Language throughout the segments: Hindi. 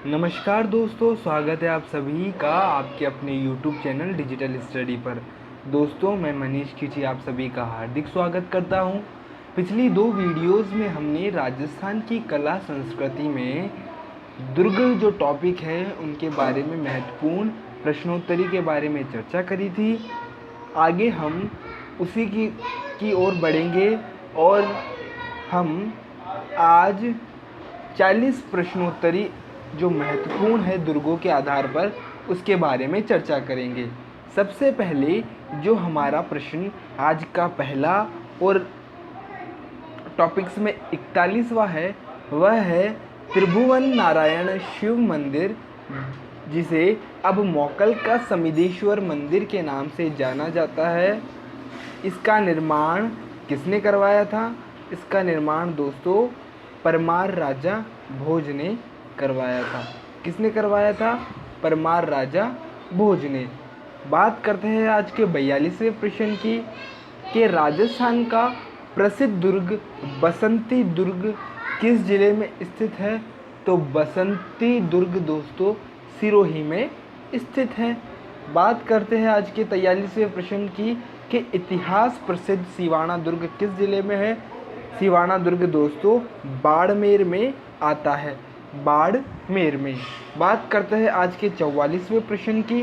नमस्कार दोस्तों, स्वागत है आप सभी का आपके अपने YouTube चैनल डिजिटल स्टडी पर। दोस्तों, मैं मनीष खिची आप सभी का हार्दिक स्वागत करता हूं। पिछली दो वीडियोस में हमने राजस्थान की कला संस्कृति में दुर्ग जो टॉपिक है उनके बारे में महत्वपूर्ण प्रश्नोत्तरी के बारे में चर्चा करी थी। आगे हम उसी की ओर बढ़ेंगे और हम आज 40 प्रश्नोत्तरी जो महत्वपूर्ण है दुर्गों के आधार पर उसके बारे में चर्चा करेंगे। सबसे पहले जो हमारा प्रश्न आज का पहला और टॉपिक्स में 41वां है वह है त्रिभुवन नारायण शिव मंदिर, जिसे अब मोकल का समिदेश्वर मंदिर के नाम से जाना जाता है। इसका निर्माण किसने करवाया था? इसका निर्माण दोस्तों परमार राजा भोज ने करवाया था। किसने करवाया था? परमार राजा भोज ने। बात करते हैं आज के 42वें प्रश्न की कि राजस्थान का प्रसिद्ध दुर्ग बसंती दुर्ग किस जिले में स्थित है? तो बसंती दुर्ग दोस्तों सिरोही में स्थित है। बात करते हैं आज के 43वें प्रश्न की कि इतिहास प्रसिद्ध सिवाना दुर्ग किस जिले में है? सिवाना दुर्ग दोस्तों बाड़मेर में आता है, बाड़मेर में। बात करते हैं आज के 44वें प्रश्न की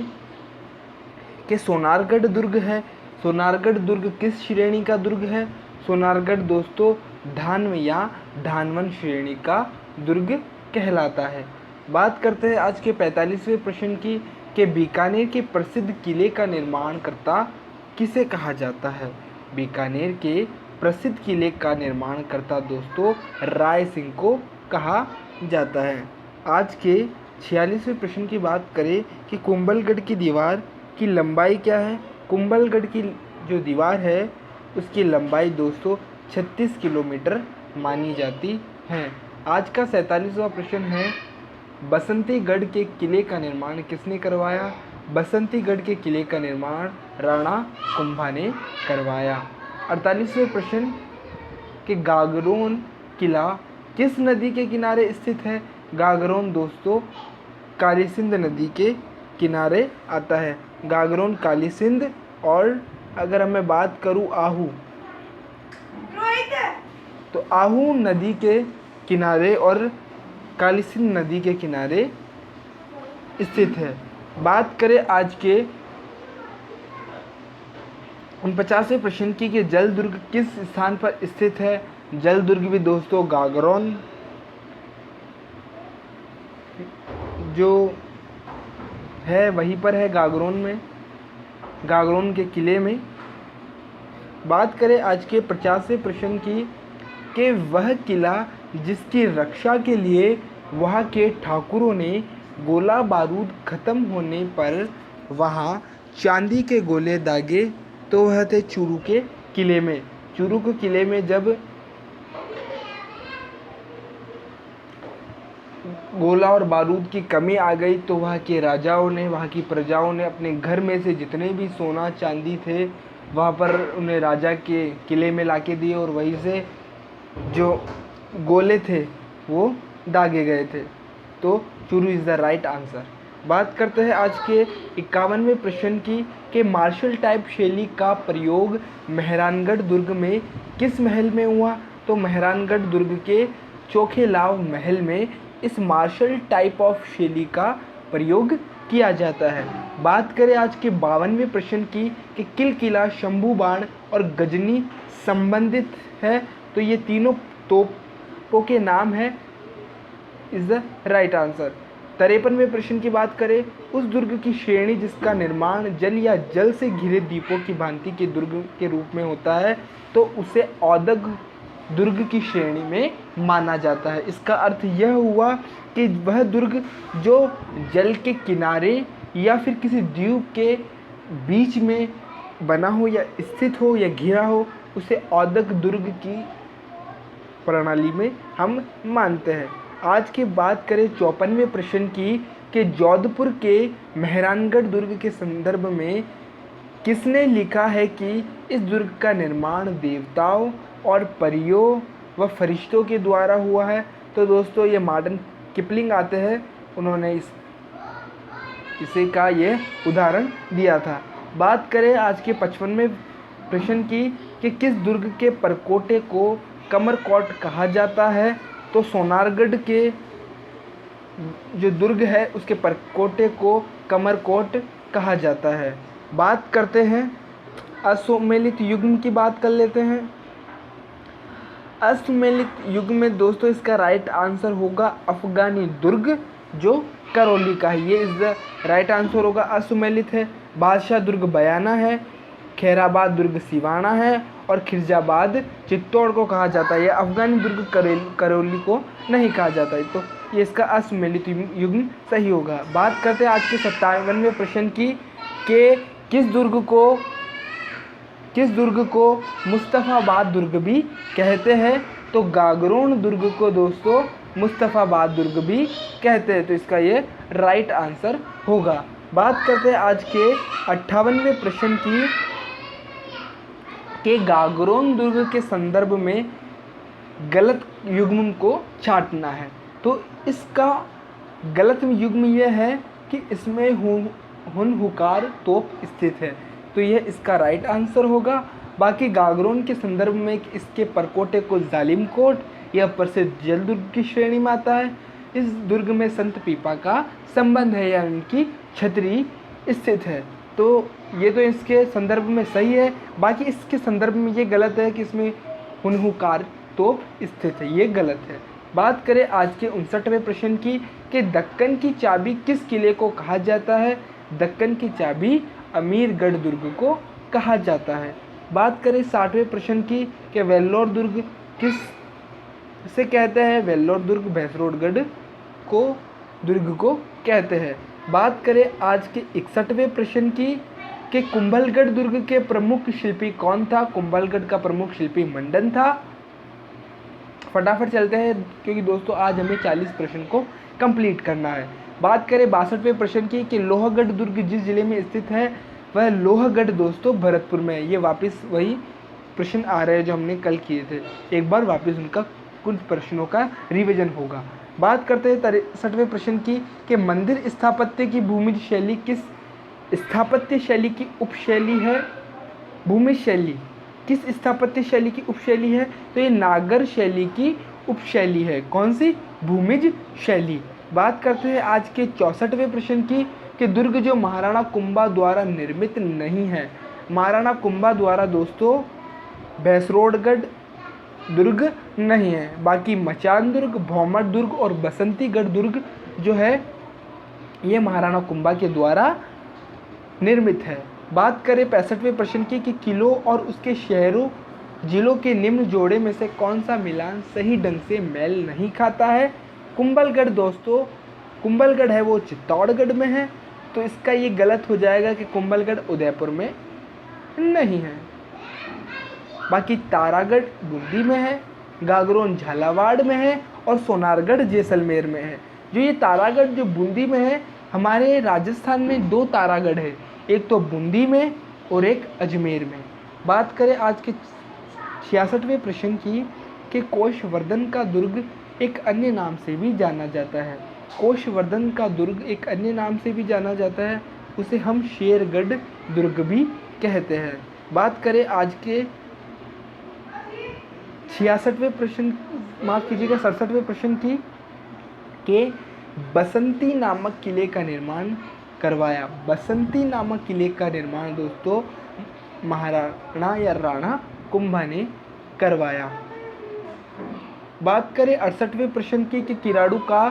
कि सोनारगढ़ दुर्ग है। सोनारगढ़ दुर्ग किस श्रेणी का दुर्ग है? सोनारगढ़ दोस्तों धान्व या धानवन श्रेणी का दुर्ग कहलाता है। बात करते हैं आज के 45वें प्रश्न की कि बीकानेर के प्रसिद्ध किले का निर्माणकर्ता किसे कहा जाता है? बीकानेर के प्रसिद्ध किले का निर्माणकर्ता दोस्तों राय सिंह को कहा जाता है। आज के 46वें प्रश्न की बात करें कि कुंभलगढ़ की दीवार की लंबाई क्या है? कुंभलगढ़ की जो दीवार है उसकी लंबाई दोस्तों 36 किलोमीटर मानी जाती है। आज का 47वां प्रश्न है बसंतीगढ़ के किले का निर्माण किसने करवाया? बसंतीगढ़ के किले का निर्माण राणा कुंभा ने करवाया। 48वें प्रश्न कि गागरोन किला किस नदी के किनारे स्थित है? गागरोन दोस्तों काली सिंध नदी के किनारे आता है। गागरोन काली सिंध, और अगर मैं बात करूं आहू तो आहू नदी के किनारे और काली सिंध नदी के किनारे स्थित है। बात करें आज के 49वें प्रश्न की कि जल दुर्ग किस स्थान पर स्थित है? जल दुर्ग भी दोस्तों गागरोन जो है वहीं पर है, गागरोन में, गागरोन के किले में। बात करें आज के 50वें प्रश्न की कि वह किला जिसकी रक्षा के लिए वहाँ के ठाकुरों ने गोला बारूद खत्म होने पर वहाँ चांदी के गोले दागे, तो वह थे चूरू के किले में। चूरू के किले में जब गोला और बारूद की कमी आ गई तो वहाँ के राजाओं ने, वहाँ की प्रजाओं ने अपने घर में से जितने भी सोना चांदी थे वहाँ पर उन्हें राजा के किले में लाके दिए और वहीं से जो गोले थे वो दागे गए थे। तो Churu is the right answer. बात करते हैं आज के 51वें प्रश्न की कि मार्शल टाइप शैली का प्रयोग मेहरानगढ़ दुर्ग में किस महल में हुआ? तो मेहरानगढ़ दुर्ग के चोखे लाव महल में इस मार्शल टाइप ऑफ शैली का प्रयोग किया जाता है। बात करें आज के 52वें प्रश्न की कि किल किला, शंभू बाण और गजनी संबंधित है, तो ये तीनों तोपों के नाम है, इज़ द राइट आंसर। 53वें प्रश्न की बात करें उस दुर्ग की श्रेणी जिसका निर्माण जल या जल से घिरे द्वीपों की भांति के दुर्ग के रूप में होता है, तो उसे औदग दुर्ग की श्रेणी में माना जाता है। इसका अर्थ यह हुआ कि वह दुर्ग जो जल के किनारे या फिर किसी द्वीप के बीच में बना हो या स्थित हो या घिरा हो, उसे औदग दुर्ग की प्रणाली में हम मानते हैं। आज की बात करें 54वें प्रश्न की कि जोधपुर के मेहरानगढ़ दुर्ग के संदर्भ में किसने लिखा है कि इस दुर्ग का निर्माण देवताओं और परियों व फरिश्तों के द्वारा हुआ है? तो दोस्तों ये मॉडर्न किपलिंग आते हैं उन्होंने इसे का ये उदाहरण दिया था। बात करें आज के 55वें प्रश्न की कि किस दुर्ग के परकोटे को कमरकोट कहा जाता है, तो सोनारगढ़ के जो दुर्ग है उसके परकोटे को कमरकोट कहा जाता है। बात करते हैं अश्वमेलित युग्म की, बात कर लेते हैं। अश्वमेलित युग में दोस्तों इसका राइट आंसर होगा अफगानी दुर्ग जो करौली का है, ये इस राइट आंसर होगा। अश्वमेलित है, बादशाह दुर्ग बयाना है, खैराबाद दुर्ग सिवाना है और खिरजाबाद चित्तौड़ को कहा जाता है। ये अफगानी दुर्ग करौली को नहीं कहा जाता है, तो ये इसका अश्वमेलित युग्म सही होगा। बात करते हैं आज के 57वें प्रश्न की कि किस दुर्ग को मुस्तफ़ाबाद दुर्ग भी कहते हैं, तो गागरोन दुर्ग को दोस्तों मुस्तफ़ाबाद दुर्ग भी कहते हैं, तो इसका ये राइट आंसर होगा। बात करते हैं आज के 58वें प्रश्न की कि गागरोन दुर्ग के संदर्भ में गलत युग्म को छांटना है, तो इसका गलत युग्म यह है कि इसमें हुनहुकार तोप स्थित है, तो यह इसका राइट आंसर होगा। बाकी गागरोन के संदर्भ में इसके परकोटे को जालिम कोट, यह प्रसिद्ध जल दुर्ग की श्रेणी में आता है। इस दुर्ग में संत पीपा का संबंध है या उनकी छतरी स्थित है, तो ये तो इसके संदर्भ में सही है। बाकी इसके संदर्भ में ये गलत है कि इसमें हुनहुकार तोप स्थित है, ये गलत है। बात करें आज के 59वें प्रश्न की कि दक्कन की चाबी किस किले को कहा जाता है, दक्कन की चाबी अमीरगढ़ दुर्ग को कहा जाता है। बात करें 60वें प्रश्न की कि वेल्लोर दुर्ग किस से कहते हैं, वेल्लोर दुर्ग भैंसरोडगढ़ को दुर्ग को कहते हैं। बात करें आज के 61वें प्रश्न की कि कुंभलगढ़ दुर्ग के प्रमुख शिल्पी कौन था, कुंभलगढ़ का प्रमुख शिल्पी मंडन था। फटाफट चलते हैं क्योंकि दोस्तों आज हमें 40 प्रश्न को कंप्लीट करना है। बात करें 62वें प्रश्न की कि लोहगढ़ दुर्ग जिस जिले में स्थित है वह लोहगढ़ दोस्तों भरतपुर में है। ये वापस वही प्रश्न आ रहे हैं जो हमने कल किए थे, एक बार वापस उनका कुछ प्रश्नों का रिवीजन होगा। बात करते हैं 63वें प्रश्न की कि मंदिर स्थापत्य की भूमिज शैली किस स्थापत्य शैली की उपशैली है, भूमिज शैली किस स्थापत्य शैली की उपशैली है, तो ये नागर शैली की उपशैली है। कौन सी, भूमिज शैली। बात करते हैं आज के 64वें प्रश्न की कि दुर्ग जो महाराणा कुंभा द्वारा निर्मित नहीं है, महाराणा कुंभा द्वारा दोस्तों भैंसरोडगढ़ दुर्ग नहीं है। बाकी मचान दुर्ग, भौमर दुर्ग और बसंतीगढ़ दुर्ग जो है ये महाराणा कुंभा के द्वारा निर्मित है। बात करें 65वें प्रश्न की कि किलों और उसके शहरों जिलों के निम्न जोड़े में से कौन सा मिलान सही ढंग से मेल नहीं खाता है, कुंभलगढ़ दोस्तों कुंभलगढ़ है वो चित्तौड़गढ़ में है, तो इसका ये गलत हो जाएगा कि कुंभलगढ़ उदयपुर में नहीं है। बाकी तारागढ़ बूंदी में है, गागरोन झालावाड़ में है और सोनारगढ़ जैसलमेर में है। जो ये तारागढ़ जो बूंदी में है, हमारे राजस्थान में 2 तारागढ़ है, एक तो बूंदी में और एक अजमेर में। बात करें आज के 66वें प्रश्न की कि कोशवर्धन का दुर्ग एक अन्य नाम से भी जाना जाता है, कोशवर्धन का दुर्ग एक अन्य नाम से भी जाना जाता है, उसे हम शेरगढ़ दुर्ग भी कहते हैं। बात करें आज के 66वें प्रश्न, माफ कीजिएगा 67वें प्रश्न की कि बसंती नामक किले का निर्माण करवाया, बसंती नामक किले का निर्माण दोस्तों महाराणा या राणा कुंभा ने करवाया। बात करें 68वें प्रश्न की कि किराड़ू का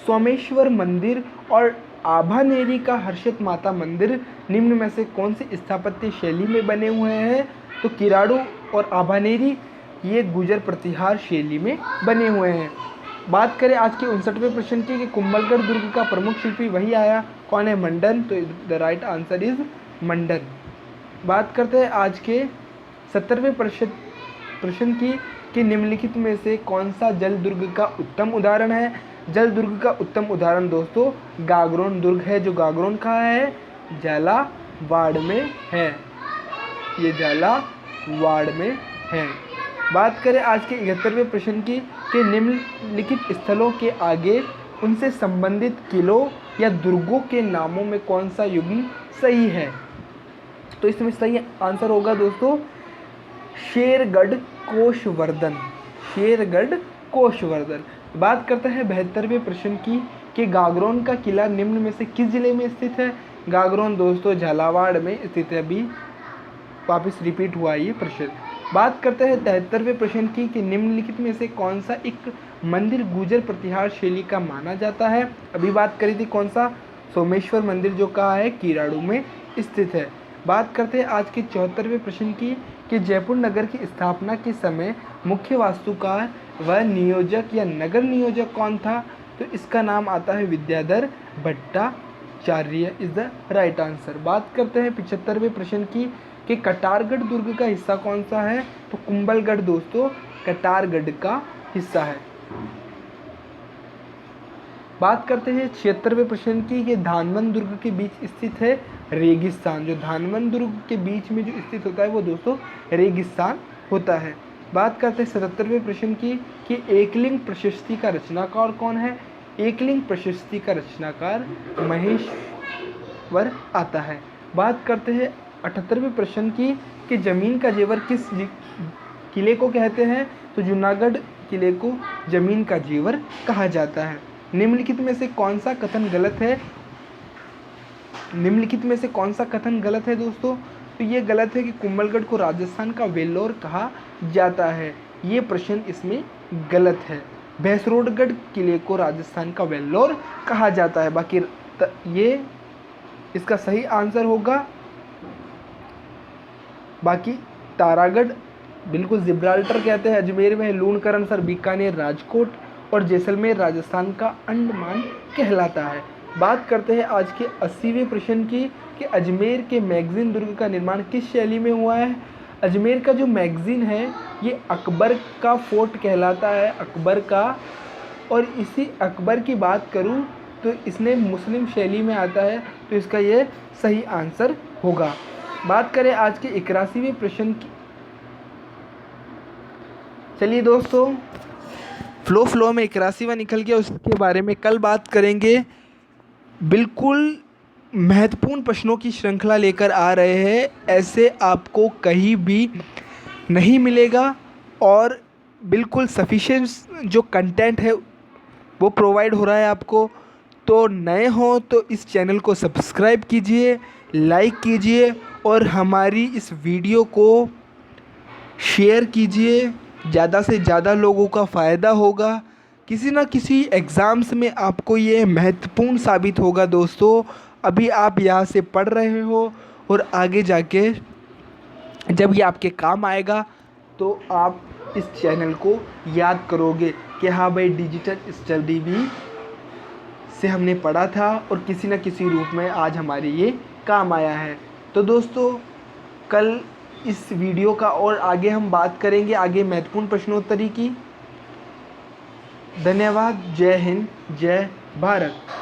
सोमेश्वर मंदिर और आभानेरी का हर्षित माता मंदिर निम्न में से कौन सी स्थापत्य शैली में बने हुए हैं, तो किराड़ू और आभानेरी ये गुजर प्रतिहार शैली में बने हुए हैं। बात करें आज के 59वें प्रश्न की कि कुंभलगढ़ दुर्ग का प्रमुख शिल्पी वही आया, कौन है, मंडन, तो द राइट आंसर इज मंडन। बात करते हैं आज के 70वें प्रश्न की कि निम्नलिखित में से कौन सा जल दुर्ग का उत्तम उदाहरण है। जल दुर्ग का उत्तम उदाहरण दोस्तों गागरोन दुर्ग है, जो गागरोन का है झालावाड़ में है, ये झालावाड़ में है। बात करें आज के 71वें प्रश्न की कि निम्नलिखित स्थलों के आगे उनसे संबंधित किलों या दुर्गों के नामों में कौन सा युग्म सही है? तो इसमें सही आंसर होगा दोस्तों शेरगढ़ कोशवर्धन। शेरगढ़ कोशवर्धन। बात करते हैं 72वें प्रश्न की कि गागरोन का किला निम्न में से किस जिले में स्थित है? गागरोन दोस्तों झालावाड़ में स्थित है। अभी वापस रिपीट हुआ ये प्रश्न। बात करते हैं 73वें प्रश्न की कि निम्नलिखित में से कौन सा एक मंदिर गुर्जर प्रतिहार शैली का माना जाता है? अभी बात करी थी कौन सा? सोमेश्वर मंदिर, जो कहा है किराड़ू में स्थित है। बात करते हैं आज के 74वें प्रश्न की कि जयपुर नगर की स्थापना के समय मुख्य वास्तुकार व नियोजक या नगर नियोजक कौन था? तो इसका नाम आता है Vidyadhar Bhattacharya is the right answer. बात करते हैं 75वें प्रश्न की कि कटारगढ़ दुर्ग का हिस्सा कौन सा है? तो कुंभलगढ़ दोस्तों कटारगढ़ का हिस्सा है। बात करते हैं 76वें प्रश्न की कि धानवंत दुर्ग के बीच स्थित है रेगिस्तान। जो धानवंत दुर्ग के बीच में जो स्थित होता है वो दोस्तों रेगिस्तान होता है। बात करते हैं 77वें प्रश्न की कि एकलिंग प्रशस्ति का रचनाकार कौन है? एकलिंग प्रशस्ति का रचनाकार महेश्वर आता है। बात करते हैं 78वें प्रश्न की कि जमीन का जेवर किस किले को कहते हैं? तो जूनागढ़ किले को जमीन का जेवर कहा जाता है। निम्नलिखित में से कौन सा कथन गलत है? निम्नलिखित में से कौन सा कथन गलत है दोस्तों? तो ये गलत है कि कुंभलगढ़ को राजस्थान का वेल्लोर कहा जाता है। ये प्रश्न इसमें गलत है। भैंसरोडगढ़ किले को राजस्थान का वेल्लोर कहा जाता है। बाकी ये इसका सही आंसर होगा। बाकी तारागढ़ बिल्कुल जिब्राल्टर कहते हैं। अजमेर में लूणकरणसर बीकानेर राजकोट और जैसलमेर राजस्थान का अंडमान कहलाता है। बात करते हैं आज के 80वें प्रश्न की कि अजमेर के मैगजीन दुर्ग का निर्माण किस शैली में हुआ है? अजमेर का जो मैगजीन है ये अकबर का फोर्ट कहलाता है, अकबर का। और इसी अकबर की बात करूं तो इसने मुस्लिम शैली में आता है, तो इसका ये सही आंसर होगा। बात करें आज के 81वें प्रश्न की। चलिए दोस्तों फ्लो में 81वां निकल गया, उसके बारे में कल बात करेंगे। बिल्कुल महत्वपूर्ण प्रश्नों की श्रृंखला लेकर आ रहे हैं, ऐसे आपको कहीं भी नहीं मिलेगा और बिल्कुल सफिशिएंट जो कंटेंट है वो प्रोवाइड हो रहा है आपको। तो नए हो तो इस चैनल को सब्सक्राइब कीजिए, लाइक कीजिए और हमारी इस वीडियो को शेयर कीजिए। ज़्यादा से ज़्यादा लोगों का फ़ायदा होगा। किसी ना किसी एग्ज़ाम्स में आपको ये महत्वपूर्ण साबित होगा दोस्तों। अभी आप यहाँ से पढ़ रहे हो और आगे जाके जब ये आपके काम आएगा तो आप इस चैनल को याद करोगे कि हाँ भाई डिजिटल स्टडी भी से हमने पढ़ा था और किसी न किसी रूप में आज हमारे ये काम आया है। तो दोस्तों कल इस वीडियो का और आगे हम बात करेंगे आगे महत्वपूर्ण प्रश्नोत्तरी की। धन्यवाद। जय हिंद, जय भारत।